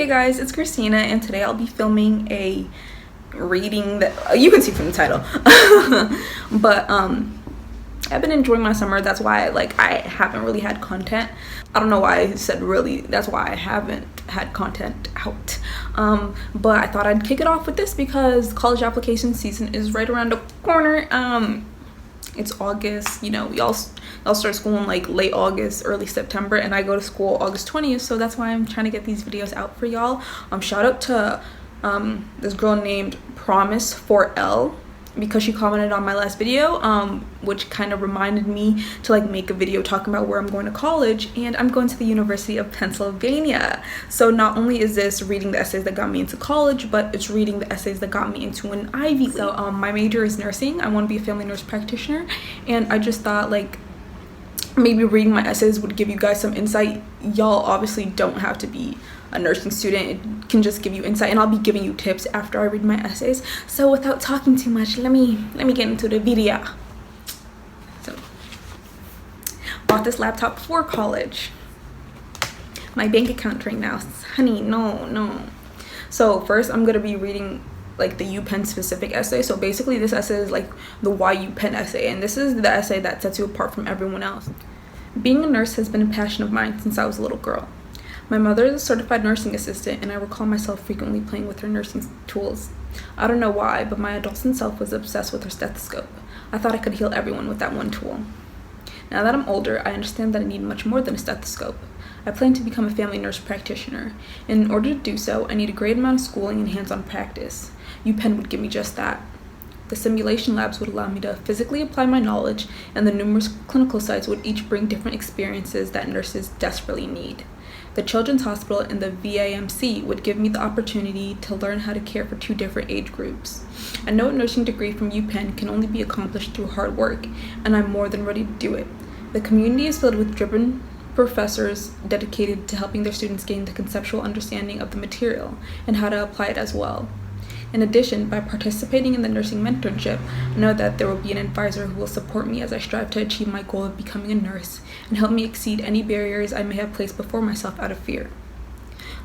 Hey guys, it's Christina, and today I'll be filming a reading that you can see from the title. But I've been enjoying my summer. That's why I haven't really had content. I don't know why I said really. That's why I haven't had content out. But I thought I'd kick it off with this because college application season is right around the corner. It's August, you know, y'all start school in like late August, early September, and I go to school August 20th, so that's why I'm trying to get these videos out for y'all. Shout out to this girl named Promise4L because she commented on my last video, which kind of reminded me to like make a video talking about where I'm going to college, and I'm going to the University of Pennsylvania. So not only is this reading the essays that got me into college, but it's reading the essays that got me into an Ivy League. So my major is nursing. I want to be a family nurse practitioner, and I just thought like maybe reading my essays would give you guys some insight. Y'all obviously don't have to be a nursing student. It can just give you insight, and I'll be giving you tips after I read my essays. So without talking too much, let me get into the video. So bought this laptop for college. My bank account right now, honey, no. So first I'm gonna be reading like the UPenn specific essay. So basically this essay is like the why UPenn essay, and this is the essay that sets you apart from everyone else. Being a nurse has been a passion of mine since I was a little girl. My mother is a certified nursing assistant, and I recall myself frequently playing with her nursing tools. I don't know why, but my adolescent self was obsessed with her stethoscope. I thought I could heal everyone with that one tool. Now that I'm older, I understand that I need much more than a stethoscope. I plan to become a family nurse practitioner, and in order to do so, I need a great amount of schooling and hands-on practice. UPenn would give me just that. The simulation labs would allow me to physically apply my knowledge, and the numerous clinical sites would each bring different experiences that nurses desperately need. The Children's Hospital and the VAMC would give me the opportunity to learn how to care for two different age groups. I know a nursing degree from UPenn can only be accomplished through hard work, and I'm more than ready to do it. The community is filled with driven professors dedicated to helping their students gain the conceptual understanding of the material and how to apply it as well. In addition, by participating in the nursing mentorship, I know that there will be an advisor who will support me as I strive to achieve my goal of becoming a nurse and help me exceed any barriers I may have placed before myself out of fear.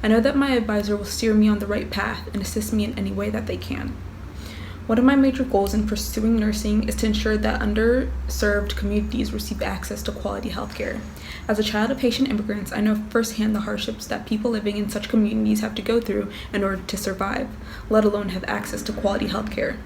I know that my advisor will steer me on the right path and assist me in any way that they can. One of my major goals in pursuing nursing is to ensure that underserved communities receive access to quality healthcare. As a child of patient immigrants, I know firsthand the hardships that people living in such communities have to go through in order to survive, let alone have access to quality healthcare.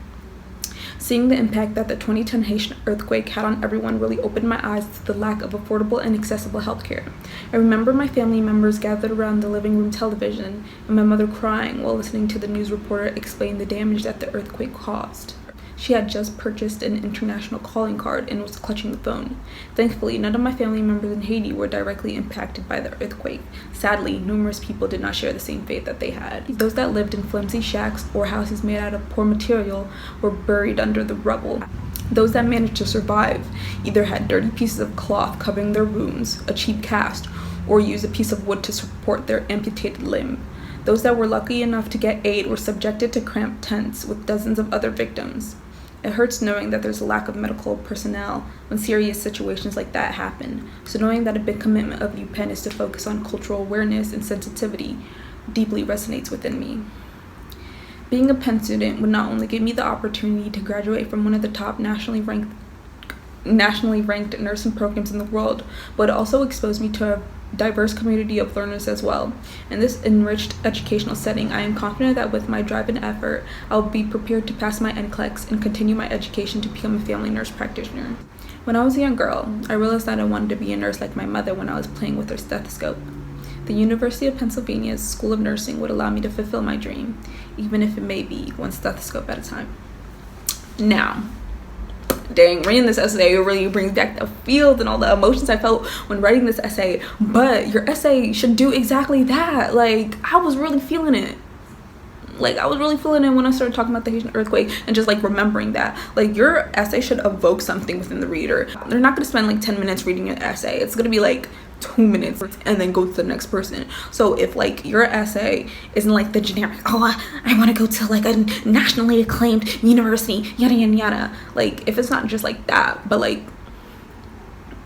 Seeing the impact that the 2010 Haitian earthquake had on everyone really opened my eyes to the lack of affordable and accessible healthcare. I remember my family members gathered around the living room television and my mother crying while listening to the news reporter explain the damage that the earthquake caused. She had just purchased an international calling card and was clutching the phone. Thankfully, none of my family members in Haiti were directly impacted by the earthquake. Sadly, numerous people did not share the same fate that they had. Those that lived in flimsy shacks or houses made out of poor material were buried under the rubble. Those that managed to survive either had dirty pieces of cloth covering their wounds, a cheap cast, or used a piece of wood to support their amputated limb. Those that were lucky enough to get aid were subjected to cramped tents with dozens of other victims. It hurts knowing that there's a lack of medical personnel when serious situations like that happen, so knowing that a big commitment of UPenn is to focus on cultural awareness and sensitivity deeply resonates within me. Being a Penn student would not only give me the opportunity to graduate from one of the top nationally ranked nursing programs in the world, but it also exposed me to a diverse community of learners as well. In this enriched educational setting, I am confident that with my drive and effort, I will be prepared to pass my NCLEX and continue my education to become a family nurse practitioner. When I was a young girl, I realized that I wanted to be a nurse like my mother when I was playing with her stethoscope. The University of Pennsylvania's School of Nursing would allow me to fulfill my dream, even if it may be one stethoscope at a time. Now, dang, reading this essay really brings back the feels and all the emotions I felt when writing this essay, but your essay should do exactly that. Like, I was really feeling it. When I started talking about the Haitian earthquake and just like remembering that. Like, your essay should evoke something within the reader. They're not going to spend like 10 minutes reading your essay. It's going to be like 2 minutes and then go to the next person. So if like your essay isn't like the generic, I want to go to like a nationally acclaimed university, yada yada yada. Like, if it's not just like that, but like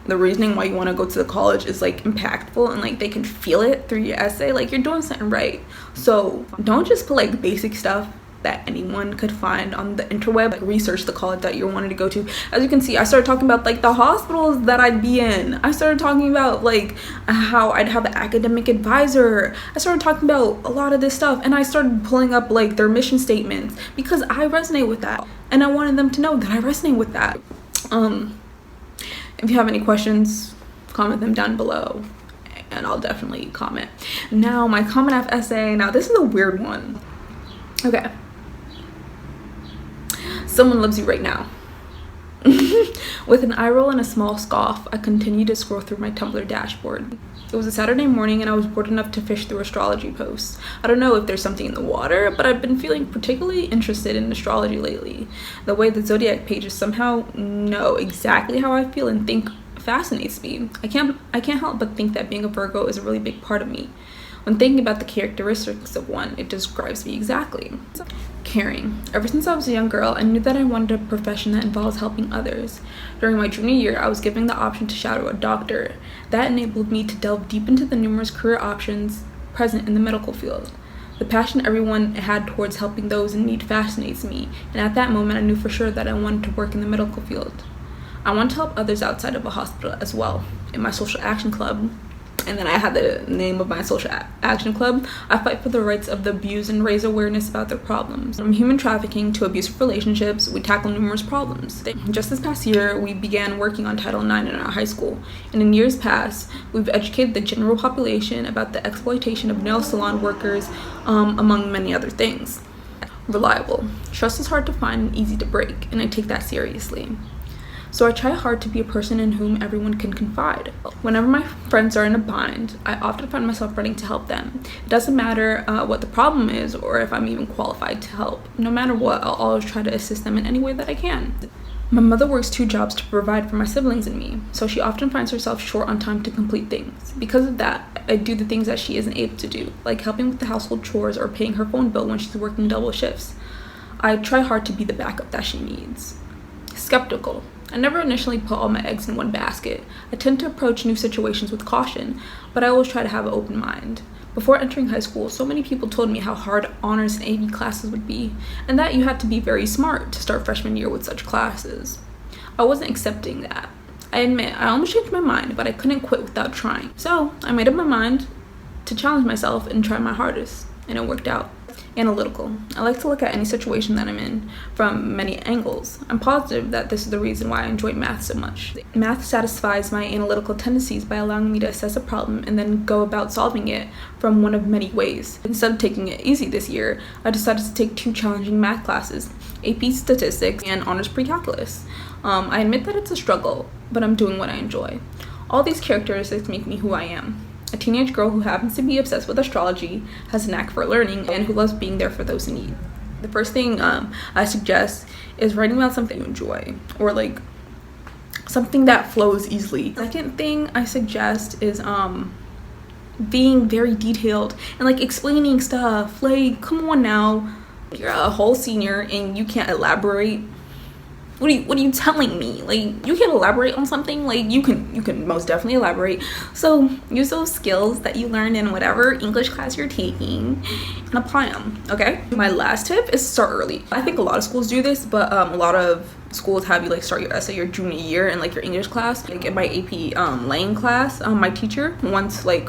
the reasoning why you want to go to the college is like impactful and like they can feel it through your essay, like you're doing something right. So don't just put like basic stuff that anyone could find on the interweb. Like, research the college that you're wanting to go to. As you can see, I started talking about like the hospitals that I'd be in. I started talking about like how I'd have an academic advisor. I started talking about a lot of this stuff, and I started pulling up like their mission statements because I resonate with that, and I wanted them to know that I resonate with that. If you have any questions, comment them down below and I'll definitely comment. Now, my Common App essay. Now, this is a weird one. Okay. Someone loves you right now. With an eye roll and a small scoff, I continued to scroll through my Tumblr dashboard. It was a Saturday morning and I was bored enough to fish through astrology posts. I don't know if there's something in the water, but I've been feeling particularly interested in astrology lately. The way the zodiac pages somehow know exactly how I feel and think fascinates me. I can't help but think that being a Virgo is a really big part of me. When thinking about the characteristics of one, it describes me exactly. Caring. Ever since I was a young girl, I knew that I wanted a profession that involves helping others. During my junior year, I was given the option to shadow a doctor. That enabled me to delve deep into the numerous career options present in the medical field. The passion everyone had towards helping those in need fascinates me, and at that moment I knew for sure that I wanted to work in the medical field. I wanted to help others outside of a hospital as well. In my social action club, and then I had the name of my social action club, I fight for the rights of the abused and raise awareness about their problems. From human trafficking to abusive relationships, we tackle numerous problems. Just this past year, we began working on Title IX in our high school, and in years past, we've educated the general population about the exploitation of nail salon workers, among many other things. Reliable. Trust is hard to find and easy to break, and I take that seriously. So I try hard to be a person in whom everyone can confide. Whenever my friends are in a bind, I often find myself running to help them. It doesn't matter what the problem is or if I'm even qualified to help. No matter what, I'll always try to assist them in any way that I can. My mother works 2 jobs to provide for my siblings and me, so she often finds herself short on time to complete things. Because of that, I do the things that she isn't able to do, like helping with the household chores or paying her phone bill when she's working double shifts. I try hard to be the backup that she needs. Skeptical. I never initially put all my eggs in one basket. I tend to approach new situations with caution, but I always try to have an open mind. Before entering high school, so many people told me how hard honors and AP classes would be, and that you had to be very smart to start freshman year with such classes. I wasn't accepting that. I admit, I almost changed my mind, but I couldn't quit without trying. So, I made up my mind to challenge myself and try my hardest, and it worked out. Analytical. I like to look at any situation that I'm in from many angles. I'm positive that this is the reason why I enjoy math so much. Math satisfies my analytical tendencies by allowing me to assess a problem and then go about solving it from one of many ways. Instead of taking it easy this year, I decided to take 2 challenging math classes, AP Statistics and Honors Pre-Calculus. I admit that it's a struggle, but I'm doing what I enjoy. All these characteristics make me who I am. A teenage girl who happens to be obsessed with astrology, has a knack for learning, and who loves being there for those in need. The first thing I suggest is writing about something you enjoy, or like something that flows easily. Second thing I suggest is being very detailed and like explaining stuff. Like, come on now, you're a whole senior and you can't elaborate. What are you telling me? Like, you can elaborate on something. Like, you can most definitely elaborate. So use those skills that you learned in whatever English class you're taking and apply them. Okay. My last tip is start early. I think a lot of schools do this, but a lot of schools have you like start your essay your junior year in like your English class. Like in my AP Lang class, my teacher, once like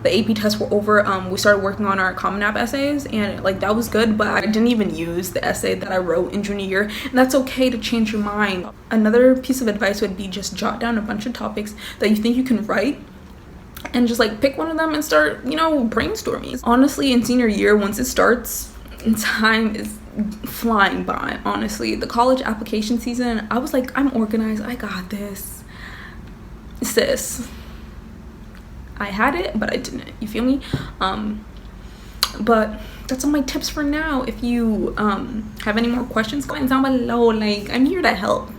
the AP tests were over, we started working on our Common App essays, and like that was good, but I didn't even use the essay that I wrote in junior year, and that's okay to change your mind. Another piece of advice would be just jot down a bunch of topics that you think you can write and just like pick one of them and start, brainstorming. Honestly, in senior year, once it starts, time is flying by. Honestly, the college application season, I was like, I'm organized, I got this. Sis, I had it, but I didn't. You feel me? But that's all my tips for now. If you have any more questions, comment down below. Like, I'm here to help.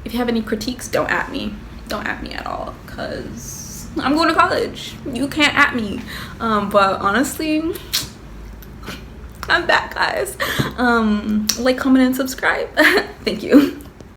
If you have any critiques, don't at me. Don't at me at all, because I'm going to college. You can't at me. But honestly, I'm back, guys. Like, comment, and subscribe. Thank you.